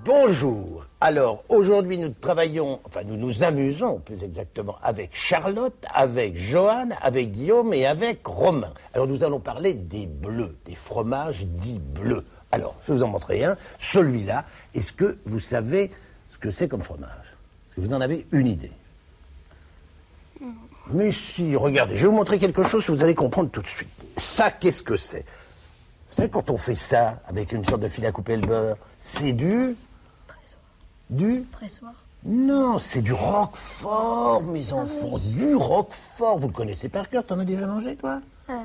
Bonjour. Alors, aujourd'hui, nous travaillons, enfin, nous nous amusons, plus exactement, avec Charlotte, avec Johan, avec Guillaume et avec Romain. Alors, nous allons parler des bleus, des fromages dits bleus. Alors, je vais vous en montrer un. Celui-là, est-ce que vous savez ce que c'est comme fromage? Est-ce que vous en avez une idée? Non. Mais si, regardez, je vais vous montrer quelque chose que vous allez comprendre tout de suite. Ça, qu'est-ce que c'est? Vous savez, quand on fait ça, avec une sorte de fil à couper le beurre, c'est du... Du pressoir. Non, c'est du roquefort, mes enfants. Oui. Du roquefort. Vous le connaissez par cœur? T'en as déjà mangé, toi? Non.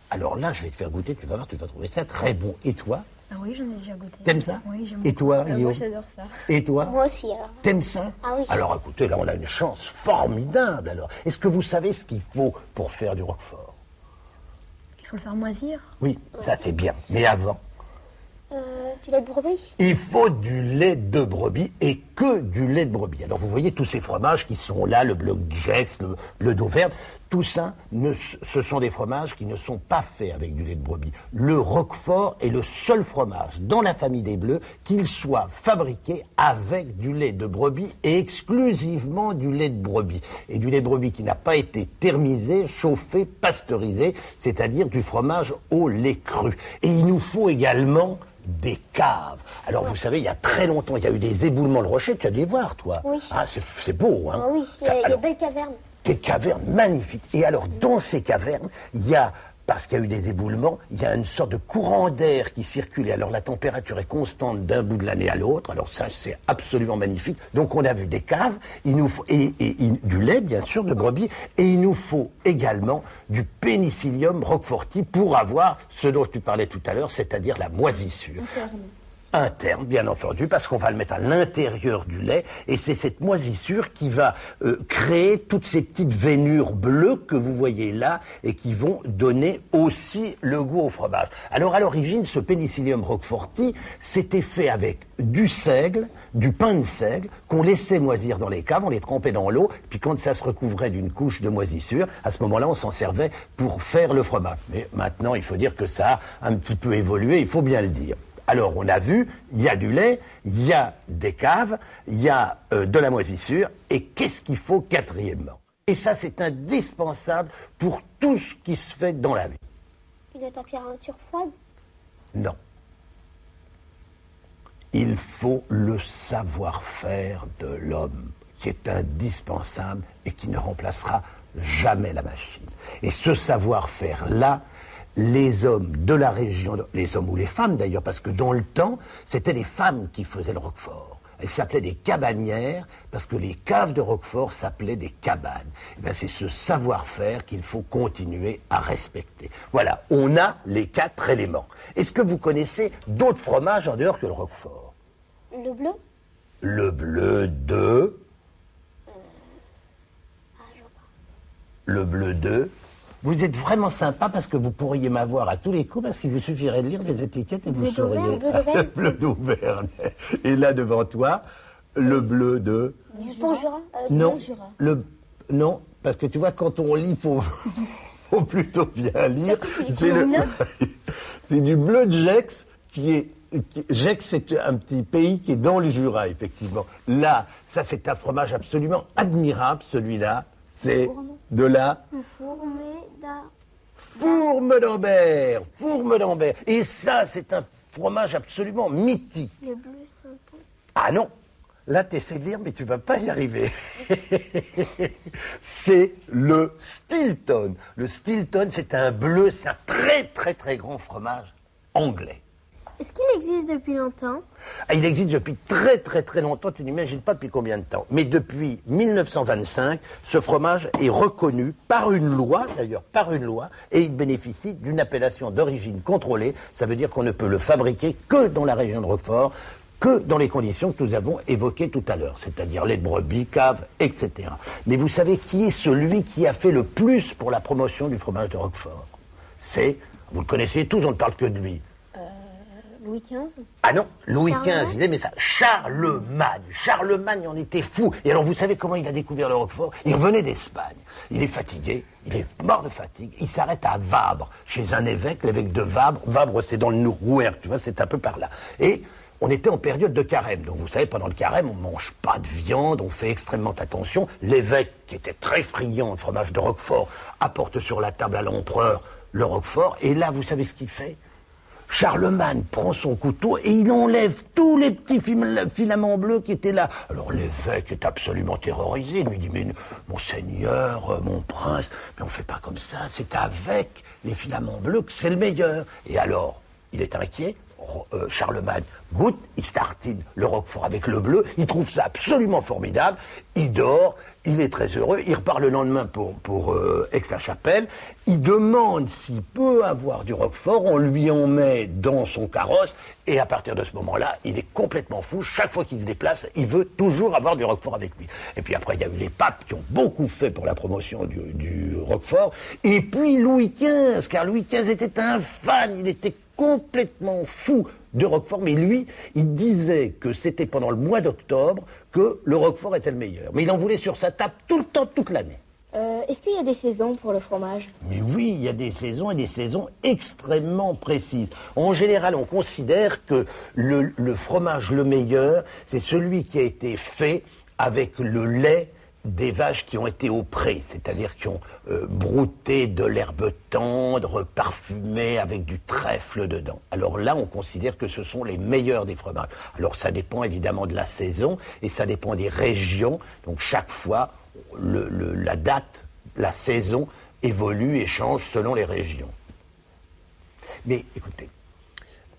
Alors là, je vais te faire goûter. Tu vas voir, tu vas trouver ça très bon. Et toi? Ah oui, j'en ai déjà goûté. T'aimes ça? Oui, j'aime. Et toi, Guillaume? Moi, j'adore ça. Et toi? Moi aussi, alors. T'aimes ça? Ah oui. Alors, écoutez, là, on a une chance formidable, alors. Est-ce que vous savez ce qu'il faut pour faire du roquefort? Il faut le faire moisir. Oui, ça, c'est bien. Mais avant? Du lait de brebis. Il faut du lait de brebis et que du lait de brebis. Alors vous voyez tous ces fromages qui sont là, le bleu de Gex, le bleu d'Auvergne, tout ça, ce sont des fromages qui ne sont pas faits avec du lait de brebis. Le roquefort est le seul fromage dans la famille des bleus qu'il soit fabriqué avec du lait de brebis et exclusivement du lait de brebis. Et du lait de brebis qui n'a pas été thermisé, chauffé, pasteurisé, c'est-à-dire du fromage au lait cru. Et il nous faut également des caves. Alors, vous savez, il y a très longtemps, il y a eu des éboulements de rochers. Tu as dû les voir, toi? Oui. Ah, c'est beau, hein? Ah oui, il y a des belles cavernes. Des cavernes magnifiques. Et alors, dans ces cavernes, il y a, parce qu'il y a eu des éboulements, il y a une sorte de courant d'air qui circule. Et alors, la température est constante d'un bout de l'année à l'autre. Alors, ça, c'est absolument magnifique. Donc, on a vu des caves, il nous faut, et du lait, bien sûr, de brebis. Et il nous faut également du Pénicillium roqueforti pour avoir ce dont tu parlais tout à l'heure, c'est-à-dire la moisissure. Interne, bien entendu, parce qu'on va le mettre à l'intérieur du lait, et c'est cette moisissure qui va créer toutes ces petites veinures bleues que vous voyez là, et qui vont donner aussi le goût au fromage. Alors à l'origine, ce Pénicillium roqueforti, c'était fait avec du seigle, du pain de seigle, qu'on laissait moisir dans les caves, on les trempait dans l'eau, puis quand ça se recouvrait d'une couche de moisissure, à ce moment-là, on s'en servait pour faire le fromage. Mais maintenant, il faut dire que ça a un petit peu évolué, il faut bien le dire. Alors, on a vu, il y a du lait, il y a des caves, il y a de la moisissure, et qu'est-ce qu'il faut quatrièmement? Et ça, c'est indispensable pour tout ce qui se fait dans la vie. Une température froide? Non. Il faut le savoir-faire de l'homme, qui est indispensable et qui ne remplacera jamais la machine. Et ce savoir-faire-là, les hommes de la région, les hommes ou les femmes d'ailleurs, parce que dans le temps, c'était les femmes qui faisaient le roquefort. Elles s'appelaient des cabanières, parce que les caves de roquefort s'appelaient des cabanes. Et bien, c'est ce savoir-faire qu'il faut continuer à respecter. Voilà, on a les 4 éléments. Est-ce que vous connaissez d'autres fromages en dehors que le roquefort? Le bleu? Le bleu de... je vois pas. Le bleu de... Vous êtes vraiment sympa parce que vous pourriez m'avoir à tous les coups parce qu'il vous suffirait de lire les étiquettes et vous sauriez. Le bleu d'Auvergne. Et là devant toi, le bleu de... Du Pont-Jura? Non, non, parce que tu vois, quand on lit, faut plutôt bien lire. C'est du bleu de Gex qui est... Gex, c'est un petit pays qui est dans le Jura, effectivement. Là, ça c'est un fromage absolument admirable, celui-là. C'est de la... Fourme d'Ambert. Fourme d'Ambert. Et ça, c'est un fromage absolument mythique. Le bleu Sainton. Ah non, là, tu essaies de lire, mais tu vas pas y arriver. C'est le Stilton. Le Stilton, c'est un bleu, c'est un très, très, très grand fromage anglais. Est-ce qu'il existe depuis longtemps? Il existe depuis très très très longtemps, tu n'imagines pas depuis combien de temps. Mais depuis 1925, ce fromage est reconnu par une loi, d'ailleurs par une loi, et il bénéficie d'une appellation d'origine contrôlée. Ça veut dire qu'on ne peut le fabriquer que dans la région de Roquefort, que dans les conditions que nous avons évoquées tout à l'heure, c'est-à-dire lait de brebis, cave, etc. Mais vous savez qui est celui qui a fait le plus pour la promotion du fromage de Roquefort? C'est, vous le connaissez tous, on ne parle que de lui. Louis XV? Ah non, Louis XV, il aimait ça. Charlemagne. Charlemagne en était fou. Et alors, vous savez comment il a découvert le roquefort? Il revenait d'Espagne. Il est fatigué, il est mort de fatigue. Il s'arrête à Vabre, chez un évêque, l'évêque de Vabre. Vabre, c'est dans le Rouergue, tu vois, c'est un peu par là. Et on était en période de carême. Donc vous savez, pendant le carême, on ne mange pas de viande, on fait extrêmement attention. L'évêque, qui était très friand de fromage de Roquefort, apporte sur la table à l'empereur le Roquefort. Et là, vous savez ce qu'il fait? Charlemagne prend son couteau et il enlève tous les petits filaments bleus qui étaient là. Alors l'évêque est absolument terrorisé. Il lui dit, mais monseigneur, mon prince, mais on fait pas comme ça. C'est avec les filaments bleus que c'est le meilleur. Et alors, il est inquiet. Charlemagne goûte, il tartine le Roquefort avec le bleu, il trouve ça absolument formidable, il dort, il est très heureux, il repart le lendemain pour Aix-la-Chapelle, il demande s'il peut avoir du Roquefort, on lui en met dans son carrosse, et à partir de ce moment-là, il est complètement fou, chaque fois qu'il se déplace, il veut toujours avoir du Roquefort avec lui. Et puis après, il y a eu les papes qui ont beaucoup fait pour la promotion du Roquefort, et puis Louis XV, car Louis XV était un fan, il était complètement fou de Roquefort, mais lui, il disait que c'était pendant le mois d'octobre que le Roquefort était le meilleur. Mais il en voulait sur sa table tout le temps, toute l'année. Est-ce qu'il y a des saisons pour le fromage? Mais oui, il y a des saisons et des saisons extrêmement précises. En général, on considère que le fromage le meilleur, c'est celui qui a été fait avec le lait des vaches qui ont été au pré, c'est-à-dire qui ont brouté de l'herbe tendre, parfumé avec du trèfle dedans. Alors là, on considère que ce sont les meilleurs des fromages. Alors ça dépend évidemment de la saison et ça dépend des régions. Donc chaque fois, la date, la saison évolue et change selon les régions. Mais écoutez,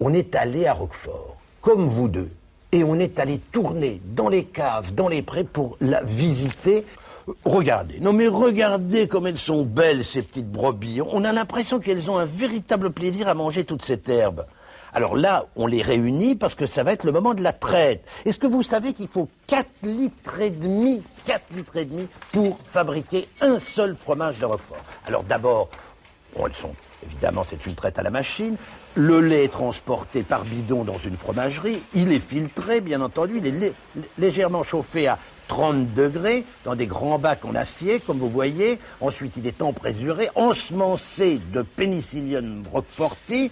on est allé à Roquefort, comme vous deux. Et on est allé tourner dans les caves, dans les prés pour la visiter. Regardez, non mais regardez comme elles sont belles ces petites brebis. On a l'impression qu'elles ont un véritable plaisir à manger toute cette herbe. Alors là, on les réunit parce que ça va être le moment de la traite. Est-ce que vous savez qu'il faut 4 litres et demi pour fabriquer un seul fromage de Roquefort? Alors d'abord, elles sont, évidemment, c'est une traite à la machine. Le lait est transporté par bidon dans une fromagerie. Il est filtré, bien entendu. Il est légèrement chauffé à 30 degrés dans des grands bacs en acier, comme vous voyez. Ensuite, il est emprésuré, ensemencé de Penicillium roqueforti.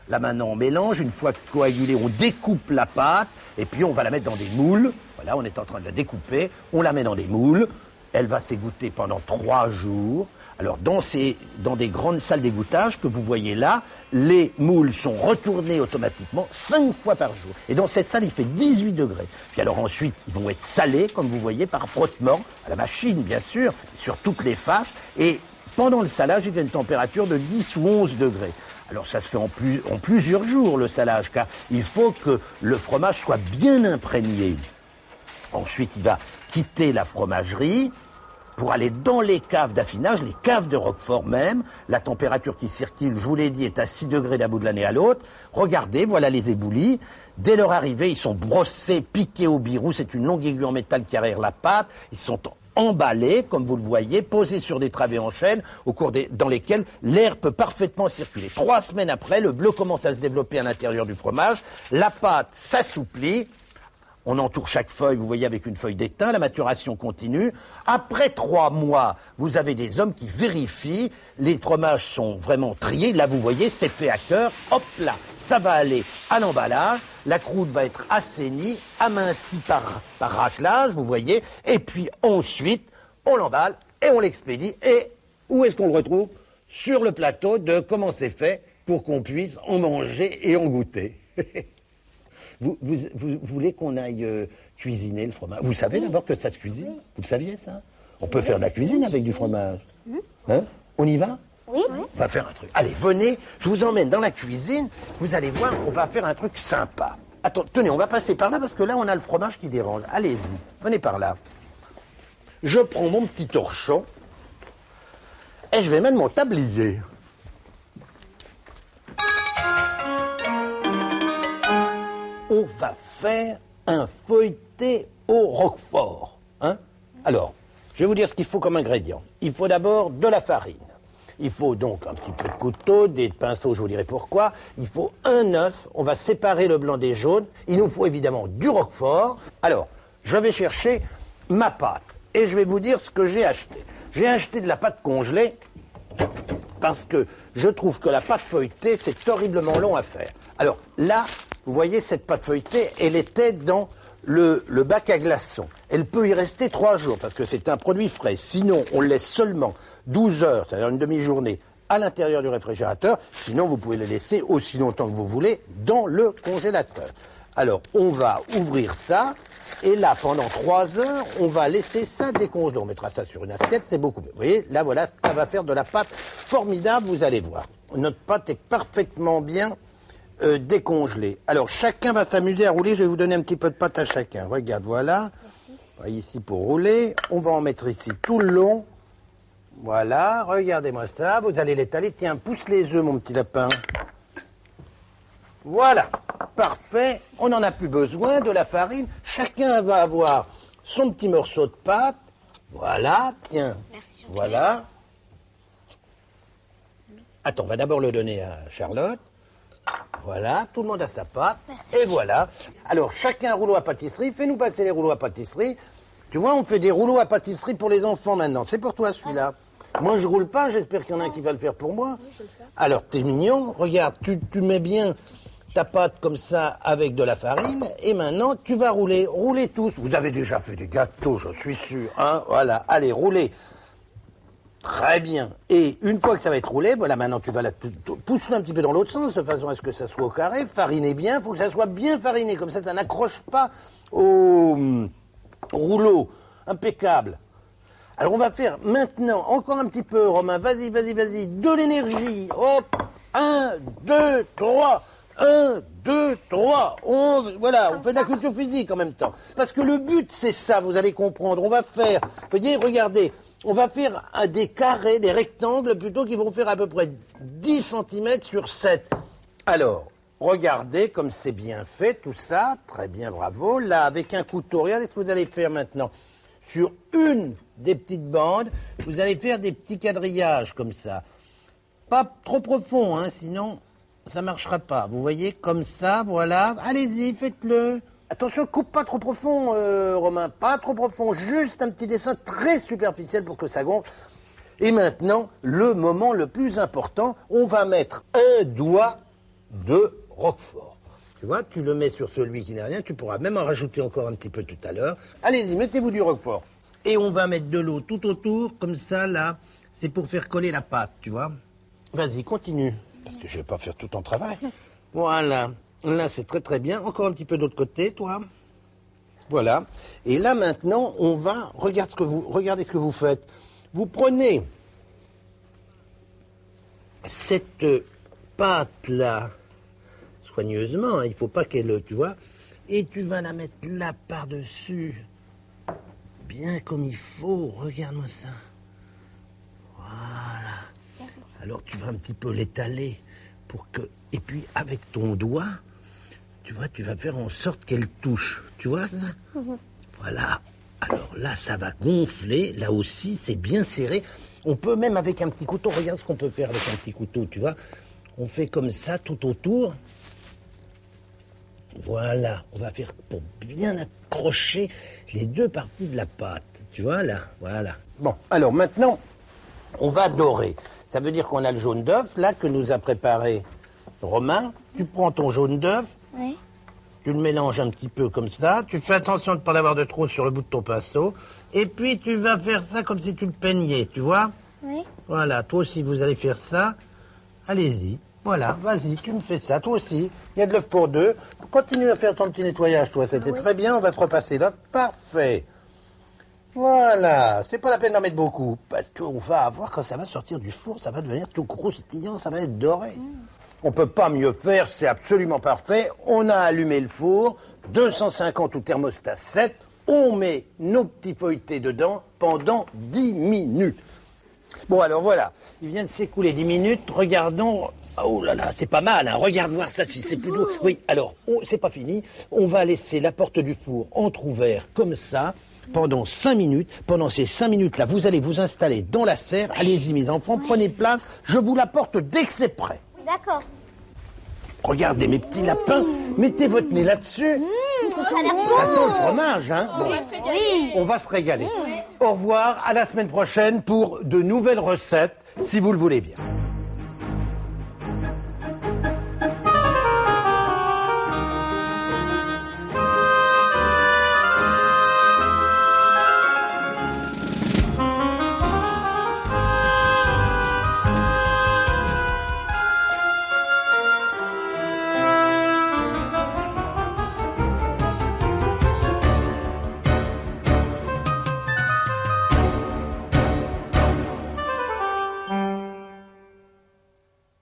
Là, maintenant, on mélange. Une fois coagulé, on découpe la pâte. Et puis, on va la mettre dans des moules. Voilà, on est en train de la découper. On la met dans des moules. Elle va s'égoutter pendant 3 jours. Alors, dans des grandes salles d'égouttage que vous voyez là, les moules sont retournés automatiquement 5 fois par jour. Et dans cette salle, il fait 18 degrés. Puis alors ensuite, ils vont être salés, comme vous voyez, par frottement, à la machine, bien sûr, sur toutes les faces. Et pendant le salage, il fait une température de 10 ou 11 degrés. Alors ça se fait en plusieurs jours, le salage, car il faut que le fromage soit bien imprégné. Ensuite, il va quitter la fromagerie pour aller dans les caves d'affinage, les caves de Roquefort même. La température qui circule, je vous l'ai dit, est à 6 degrés d'un bout de l'année à l'autre. Regardez, voilà les éboulis. Dès leur arrivée, ils sont brossés, piqués au birou. C'est une longue aiguille en métal qui arrière la pâte. Ils sont emballés, comme vous le voyez, posés sur des travées en chêne, dans lesquelles l'air peut parfaitement circuler. 3 semaines après, le bleu commence à se développer à l'intérieur du fromage. La pâte s'assouplit. On entoure chaque feuille, vous voyez, avec une feuille d'étain, la maturation continue. Après 3 mois, vous avez des hommes qui vérifient, les fromages sont vraiment triés. Là, vous voyez, c'est fait à cœur. Hop là, ça va aller à l'emballage. La croûte va être assainie, amincie par raclage, vous voyez. Et puis ensuite, on l'emballe et on l'expédie. Et où est-ce qu'on le retrouve? Sur le plateau de comment c'est fait pour qu'on puisse en manger et en goûter. Vous voulez qu'on aille cuisiner le fromage? Vous savez d'abord que ça se cuisine? Oui. Vous le saviez, ça? On peut faire de la cuisine avec du fromage. Hein? On y va? Oui. On va faire un truc. Allez, venez, je vous emmène dans la cuisine. Vous allez voir, on va faire un truc sympa. Attends, tenez, on va passer par là parce que là, on a le fromage qui dérange. Allez-y, venez par là. Je prends mon petit torchon et je vais mettre mon tablier. On va faire un feuilleté au Roquefort. Hein? Alors, je vais vous dire ce qu'il faut comme ingrédient. Il faut d'abord de la farine. Il faut donc un petit peu de couteau, des pinceaux, je vous dirai pourquoi. Il faut un œuf, on va séparer le blanc des jaunes. Il nous faut évidemment du Roquefort. Alors, je vais chercher ma pâte et je vais vous dire ce que j'ai acheté. J'ai acheté de la pâte congelée parce que je trouve que la pâte feuilletée, c'est horriblement long à faire. Alors là, vous voyez, cette pâte feuilletée, elle était dans le bac à glaçons. Elle peut y rester 3 jours, parce que c'est un produit frais. Sinon, on le laisse seulement 12 heures, c'est-à-dire une demi-journée, à l'intérieur du réfrigérateur. Sinon, vous pouvez le laisser aussi longtemps que vous voulez dans le congélateur. Alors, on va ouvrir ça, et là, pendant 3 heures, on va laisser ça décongeler. On mettra ça sur une assiette, c'est beaucoup mieux. Vous voyez, là, voilà, ça va faire de la pâte formidable, vous allez voir. Notre pâte est parfaitement bien décongelée. Alors, chacun va s'amuser à rouler. Je vais vous donner un petit peu de pâte à chacun. Regarde, voilà. Voyez ici pour rouler. On va en mettre ici tout le long. Voilà, regardez-moi ça. Vous allez l'étaler. Tiens, pousse les œufs, mon petit lapin. Voilà, parfait. On n'en a plus besoin de la farine. Chacun va avoir son petit morceau de pâte. Voilà, tiens. Merci. Voilà. Attends, on va d'abord le donner à Charlotte. Voilà, tout le monde a sa pâte. Merci. Et voilà. Alors, chacun un rouleau à pâtisserie. Fais-nous passer les rouleaux à pâtisserie. Tu vois, on fait des rouleaux à pâtisserie pour les enfants maintenant. C'est pour toi celui-là. Moi, je roule pas. J'espère qu'il y en a un qui va le faire pour moi. Alors, t'es mignon. Regarde, tu mets bien ta pâte comme ça avec de la farine. Et maintenant, tu vas rouler. Roulez tous. Vous avez déjà fait des gâteaux, je suis sûr. Hein, voilà. Allez, roulez. Très bien. Et une fois que ça va être roulé, voilà, maintenant tu vas pousse-le un petit peu dans l'autre sens, de façon à ce que ça soit au carré. Farinez bien. Il faut que ça soit bien fariné. Comme ça n'accroche pas au rouleau. Impeccable. Alors on va faire maintenant encore un petit peu, Romain. Vas-y. De l'énergie. Hop. 1, 2, 3. 1, 2, 3, 11, voilà, on fait de la culture physique en même temps. Parce que le but, c'est ça, vous allez comprendre. On va faire, vous voyez, regardez, on va faire des carrés, des rectangles, plutôt qui vont faire à peu près 10 cm sur 7. Alors, regardez comme c'est bien fait, tout ça, très bien, bravo. Là, avec un couteau, regardez ce que vous allez faire maintenant. Sur une des petites bandes, vous allez faire des petits quadrillages comme ça. Pas trop profond, hein, sinon ça ne marchera pas. Vous voyez, comme ça, voilà. Allez-y, faites-le. Attention, coupe pas trop profond, Romain. Pas trop profond, juste un petit dessin très superficiel pour que ça gonfle. Et maintenant, le moment le plus important, on va mettre un doigt de roquefort. Tu vois, tu le mets sur celui qui n'a rien. Tu pourras même en rajouter encore un petit peu tout à l'heure. Allez-y, mettez-vous du roquefort. Et on va mettre de l'eau tout autour, comme ça, là. C'est pour faire coller la pâte, tu vois. Vas-y, continue. Parce que je ne vais pas faire tout ton travail. Voilà. Là, c'est très très bien. Encore un petit peu de l'autre côté, toi. Voilà. Et là, maintenant, on va... Regardez ce que vous faites. Vous prenez cette pâte-là, soigneusement, hein, il ne faut pas qu'elle... Tu vois. Et tu vas la mettre là, par-dessus. Bien comme il faut. Regarde-moi ça. Voilà. Alors tu vas un petit peu l'étaler pour que... Et puis avec ton doigt, tu vois, tu vas faire en sorte qu'elle touche. Tu vois ça? Voilà. Alors là, ça va gonfler. Là aussi, c'est bien serré. On peut même avec un petit couteau, regarde ce qu'on peut faire avec un petit couteau, tu vois. On fait comme ça tout autour. Voilà. On va faire pour bien accrocher les deux parties de la pâte. Tu vois là? Voilà. Bon, alors maintenant, on va dorer. Ça veut dire qu'on a le jaune d'œuf, là, que nous a préparé Romain. Tu prends ton jaune d'œuf, Oui. tu le mélanges un petit peu comme ça. Tu fais attention de ne pas l'avoir de trop sur le bout de ton pinceau. Et puis, tu vas faire ça comme si tu le peignais, tu vois? Oui. Voilà, toi aussi, vous allez faire ça. Allez-y. Voilà, vas-y, tu me fais ça, toi aussi. Il y a de l'œuf pour deux. Continue à faire ton petit nettoyage, toi. C'était très bien, on va te repasser l'œuf. Parfait. Voilà, c'est pas la peine d'en mettre beaucoup, parce qu'on va avoir, quand ça va sortir du four, ça va devenir tout croustillant, ça va être doré. On peut pas mieux faire, c'est absolument parfait. On a allumé le four, 250 ou thermostat 7, on met nos petits feuilletés dedans pendant 10 minutes. Bon, alors voilà, il vient de s'écouler 10 minutes, regardons... Oh là là, c'est pas mal, hein. Regarde voir ça si c'est plus doux. Oui, alors, c'est pas fini. On va laisser la porte du four entrouverte comme ça pendant 5 minutes. Pendant ces 5 minutes-là, vous allez vous installer dans la serre. Allez-y, mes enfants, prenez place. Je vous la porte dès que c'est prêt. D'accord. Regardez, mes petits lapins, mettez votre nez là-dessus. Ça sent le fromage, hein. Bon, Oui. on va se régaler. Au revoir, à la semaine prochaine pour de nouvelles recettes, si vous le voulez bien.